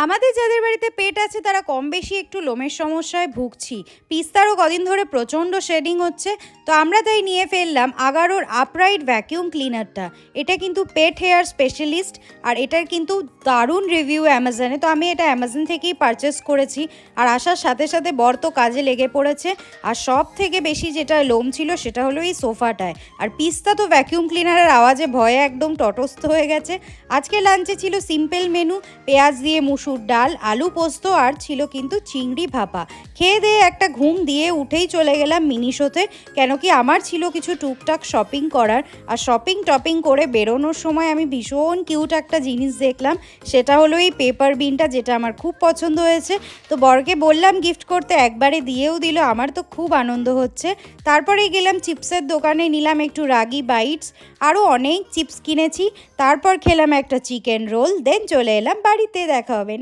আমাদের যাদের বাড়িতে পেট আছে তারা কম বেশি একটু লোমের সমস্যায় ভুগছি। পিস্তারও কদিন ধরে প্রচণ্ড শেডিং হচ্ছে। তো আমরা তাই নিয়ে ফেললাম আগারোর আপরাইট ভ্যাকিউম ক্লিনারটা। এটা কিন্তু পেট হেয়ার স্পেশালিস্ট, আর এটার কিন্তু দারুণ রিভিউ অ্যামাজনে। তো আমি এটা অ্যামাজন থেকেই পারচেস করেছি, আর আসার সাথে সাথে বর তো কাজে লেগে পড়েছে। আর সব থেকে বেশি যেটা লোম ছিল সেটা হলো এই সোফাটায়। আর পিস্তা তো ভ্যাকিউম ক্লিনারের আওয়াজে ভয়ে একদম তটস্থ হয়ে গেছে। আজকে লাঞ্চে ছিল সিম্পল মেনু, পেঁয়াজ দিয়ে মুসুর ডাল, আলু পোস্ত, আর ছিল কিন্তু চিংড়ি ভাপা। খেয়ে দিয়ে একটা ঘুম দিয়ে উঠেই চলে গেলাম মিনিশোতে, কেন কি আমার ছিল কিছু টুকটাক শপিং করার। আর শপিং টপিং করে বেরোনোর সময় আমি ভীষণ কিউট একটা জিনিস দেখলাম, সেটা হলো এই পেপার বিনটা, যেটা আমার খুব পছন্দ হয়েছে। তো বরকে বললাম গিফট করতে, একবারে দিয়েও দিল। আমার তো খুব আনন্দ হচ্ছে। তারপরেই গেলাম চিপসের দোকানে, নিলাম একটু রাগি বাইটস, আরও অনেক চিপস কিনেছি। তারপর খেলাম একটা চিকেন রোল, দেন চলে এলাম বাড়িতে। দেখা হবে